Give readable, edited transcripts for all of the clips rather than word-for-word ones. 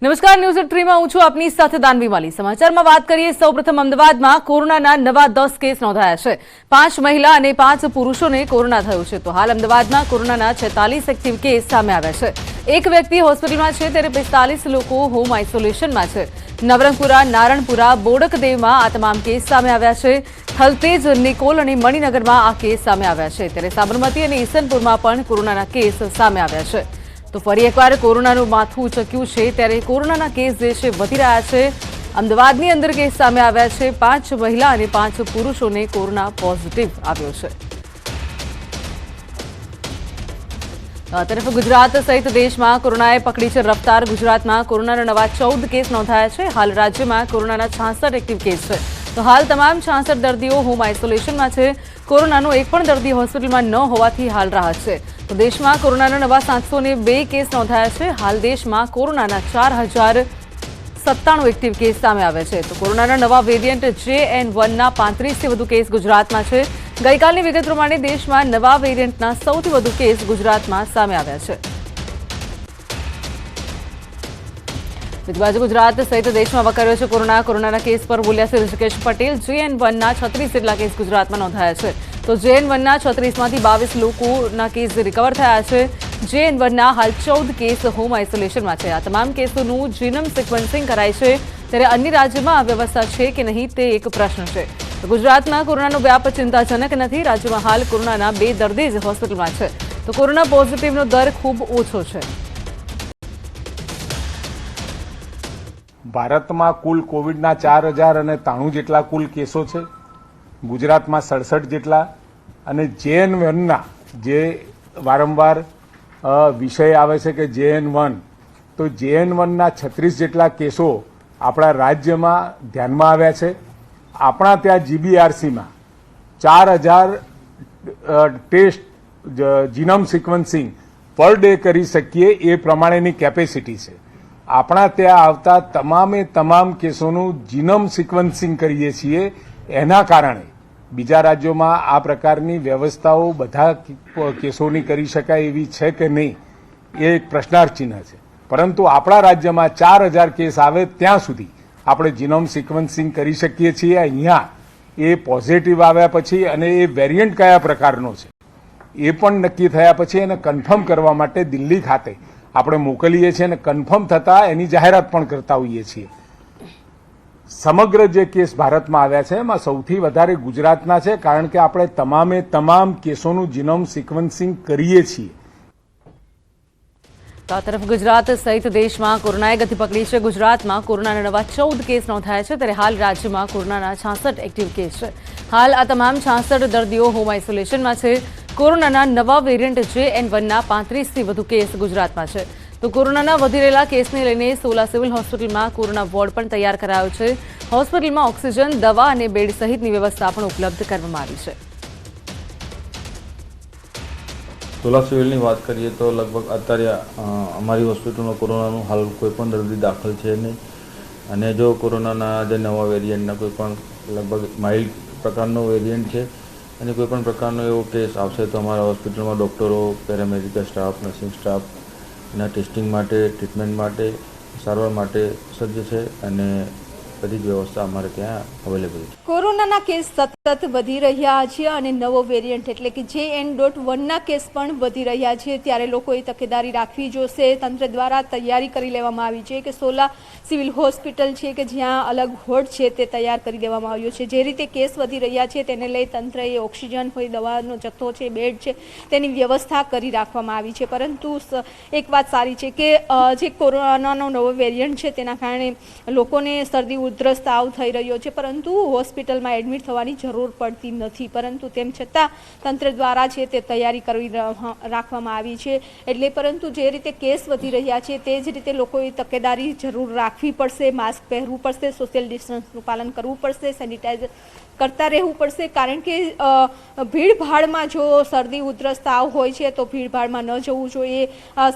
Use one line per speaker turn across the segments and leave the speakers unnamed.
નમસ્કાર, news at 3 માં હું છું આપની સાથે દાનવી માલી। સમાચારમાં વાત કરીએ સૌપ્રથમ અમદાવાદમાં કોરોનાના નવા 10 કેસ નોંધાયા છે। 5 મહિલા અને 5 પુરુષોને કોરોના થયો છે। તો હાલ અમદાવાદમાં કોરોનાના 46 એક્ટિવ કેસ સામે આવ્યા છે। એક વ્યક્તિ હોસ્પિટલમાં છે ત્યારે 45 લોકો હોમ આઇસોલેશનમાં છે। નવરંગપુરા, નારણપુરા, બોડકદેવમાં આ તમામ કેસ સામે આવ્યા છે। થલતેજ, નિકોલ અને મણિનગરમાં આ કેસ સામે આવ્યા છે ત્યારે સાબરમતી અને ઈસનપુરમાં પણ કોરોનાના કેસ સામે આવ્યા છે। તો ફરી એકવાર કોરોનાનું માથું ઉચક્યું છે ત્યારે કોરોનાના કેસ જે છે વધી રહ્યા છે। અમદાવાદની અંદર કેસ સામે આવ્યા છે। 5 મહિલા અને 5 પુરુષોને કોરોના પોઝિટિવ આવ્યો છે। આ તરફ ગુજરાત સહિત દેશમાં કોરોનાએ પકડી છે રફતાર। ગુજરાતમાં કોરોનાના નવા 14 કેસ નોંધાયા છે। હાલ રાજ્યમાં કોરોનાના 66 એક્ટિવ કેસ છે। તો હાલ તમામ 66 દર્દીઓ હોમ આઇસોલેશનમાં છે। કોરોનાનો એક પણ દર્દી હોસ્પિટલમાં ન હોવાથી હાલ રાહત છે। તો દેશમાં કોરોનાના નવા 702 કેસ નોંધાયા છે। હાલ દેશમાં કોરોનાના 4097 એક્ટિવ કેસ સામે આવ્યા છે। તો કોરોનાના નવા વેરિયન્ટ JN1ના 35થી વધુ કેસ ગુજરાતમાં છે। ગઈકાલની વિગત પ્રમાણે દેશમાં નવા વેરિયન્ટના સૌથી વધુ કેસ ગુજરાતમાં સામે આવ્યા છે। બીજી બાજુ ગુજરાત સહિત દેશમાં વકર્યો છે કોરોનાના કેસ પર બોલ્યા છે ઋષિકેશ પટેલ। JN1ના 36 જેટલા કેસ ગુજરાતમાં નોંધાયા છે। તો JN1ના 36માંથી 22 લોકોના કેસ રિકવર થયા છે। JN1ના હાલ 14 કેસ હોમ આઇસોલેશનમાં છે। આ તમામ કેસોનું જીનોમ સિક્વન્સિંગ કરાય છે ત્યારે અન્ય રાજ્યમાં આ વ્યવસ્થા છે કે નહીં તે એક પ્રશ્ન છે। તો ગુજરાતમાં કોરોનાનો વ્યાપ ચિંતાજનક નથી। રાજ્યમાં હાલ કોરોનાના 2 દર્દી જ હોસ્પિટલમાં છે। તો કોરોના પોઝિટિવનો દર ખૂબ ઓછો છે।
ભારતમાં કુલ કોવિડના 4093 જેટલા કુલ કેસો છે। ગુજરાતમાં 67 જેટલા અને JN1ના જે વારંવાર વિષય આવે છે કે JN1 તો JN1ના 36 જેટલા કેસો આપણા રાજ્યમાં ધ્યાનમાં આવ્યા છે। આપણા ત્યાં GBRCમાં 4000 ટેસ્ટ જીનોમ સિક્વન્સિંગ પર ડે કરી શકીએ એ પ્રમાણેની કેપેસિટી છે। આપણા ત્યાં આવતા તમામ કેસોનું જીનોમ સિક્વન્સિંગ કરીએ છીએ। એના કારણે બીજા રાજ્યોમાં આ પ્રકારની વ્યવસ્થાઓ બધા કેસોની કરી શકાય એવી છે કે નહીં એ એક પ્રશ્નાર્થ ચિહ્ન છે। પરંતુ આપણા રાજ્યમાં 4000 કેસ આવે ત્યાં સુધી આપણે જીનોમ સિક્વન્સિંગ કરી શકીએ છીએ। અહીંયા એ પોઝિટિવ આવ્યા પછી અને એ વેરિયન્ટ કયા પ્રકારનો છે એ પણ નક્કી થયા પછી એને કન્ફર્મ કરવા માટે દિલ્હી ખાતે આપણે મોકલીએ છીએ અને કન્ફર્મ થતાં એની જાહેરાત પણ કરતા હોઈએ છીએ। સમગ્ર જે કેસ ભારતમાં આવ્યા છે એમાં સૌથી વધારે ગુજરાતના છે કારણ કે આપણે તમામ કેસોનું જીનોમ સિક્વન્સિંગ કરીએ છીએ।
તો આ તરફ ગુજરાત સહિત દેશમાં કોરોનાએ ગતિ પકડી છે। ગુજરાતમાં કોરોનાના નવા 14 કેસ નોંધાયા છે ત્યારે હાલ રાજ્યમાં કોરોનાના 66 એક્ટિવ કેસ છે। હાલ આ તમામ 66 દર્દીઓ હોમ આઇસોલેશનમાં છે। કોરોનાના નવા વેરિયન્ટ JN1ના 35થી વધુ કેસ ગુજરાતમાં છે। તો કોરોનાના વધી રહેલા કેસને લઈને સોલા સિવિલ હોસ્પિટલમાં કોરોના વોર્ડ પણ તૈયાર કરાયો છે। હોસ્પિટલમાં ઓક્સિજન, દવા અને બેડ સહિતની વ્યવસ્થા પણ ઉપલબ્ધ કરવામાં આવી છે।
સોલા સિવિલની વાત કરીએ તો લગભગ અત્યારે અમારી હોસ્પિટલમાં કોરોનાનું હાલ કોઈ પણ દર્દી દાખલ છે નહીં અને જો કોરોનાના જે નવા વેરિયન્ટના કોઈ પણ લગભગ માઇલ્ડ પ્રકારનો વેરિયન્ટ છે અને કોઈ પણ પ્રકારનો એવો કેસ આવશે તો અમારા હોસ્પિટલમાં ડૉક્ટરો, પેરામેડિકલ સ્ટાફ, નર્સિંગ સ્ટાફ એના ટેસ્ટિંગ માટે, ટ્રીટમેન્ટ માટે, સારવાર માટે સજ્જ છે અને બધી જ વ્યવસ્થા અમારે ત્યાં અવેલેબલ છે।
કોરોનાના કેસ સતત વધી રહ્યા છે અને નવો વેરિયન્ટ એટલે કે JN.1ના કેસ પણ વધી રહ્યા છે ત્યારે લોકોએ તકેદારી રાખવી જોશે। તંત્ર દ્વારા તૈયારી કરી લેવામાં આવી છે કે સોલા સિવિલ હોસ્પિટલ છે કે જ્યાં અલગ વોર્ડ છે તે તૈયાર કરી દેવામાં આવ્યો છે। જે રીતે કેસ વધી રહ્યા છે તેને લઈ તંત્રએ ઓક્સિજન હોય, દવાનો જથ્થો છે, બેડ છે તેની વ્યવસ્થા કરી રાખવામાં આવી છે। પરંતુ એક વાત સારી છે કે જે કોરોનાનો નવો વેરિયન્ટ છે તેના કારણે લોકોને શરદી, ઉધરસ, તાવ થઈ રહ્યો છે પરંતુ હોસ્પિટલમાં એડમિટ થવાની જરૂર પડતી નથી। પરંતુ તેમ છતાં તંત્ર દ્વારા છે તે તૈયારી કરી રાખવામાં આવી છે। એટલે પરંતુ જે રીતે કેસ વધી રહ્યા છે તે જ રીતે લોકોએ તકેદારી જરૂર રાખવી પડશે। માસ્ક પહેરવું પડશે, સોશિયલ ડિસ્ટન્સનું પાલન કરવું પડશે, સેનિટાઈઝર કરતા રહેવું પડશે કારણ કે ભીડભાડમાં જો શરદી, ઉધરસ, તાવ હોય છે તો ભીડભાડમાં ન જવું જોઈએ।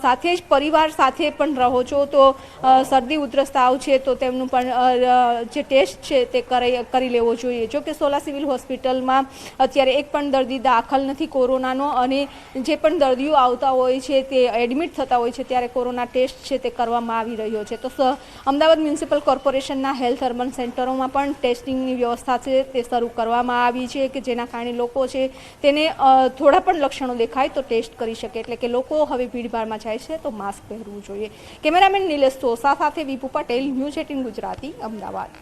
સાથે જ પરિવાર સાથે પણ રહો છો તો શરદી, ઉધરસ, તાવ છે તો તેમનું પણ જે ટેસ્ટ છે તે કરી લેવો જોઈએ। જો કે સોલા સિવિલ હોસ્પિટલમાં અત્યારે એક પણ દર્દી દાખલ નથી કોરોનાનો, અને જે પણ દર્દીઓ આવતા હોય છે તે એડમિટ થતા હોય છે ત્યારે કોરોના ટેસ્ટ છે તે કરવામાં આવી રહ્યો છે. તો અમદાવાદ મ્યુનિસિપલ કોર્પોરેશનના હેલ્થ અર્બન સેન્ટરોમાં પણ ટેસ્ટિંગની વ્યવસ્થા છે તે શરૂ કરવામાં આવી છે કે જેના કારણે લોકો છે તેને થોડા પણ લક્ષણો દેખાય તો ટેસ્ટ કરી શકે. એટલે કે લોકો હવે ભીડભાડમાં જાય છે તો માસ્ક પહેરવું જોઈએ. કેમેરામેન નિલેશ સોસા સાથે વિપુ પટેલ, ન્યૂઝ 18 ગુજરાતી, અમદાવાદ.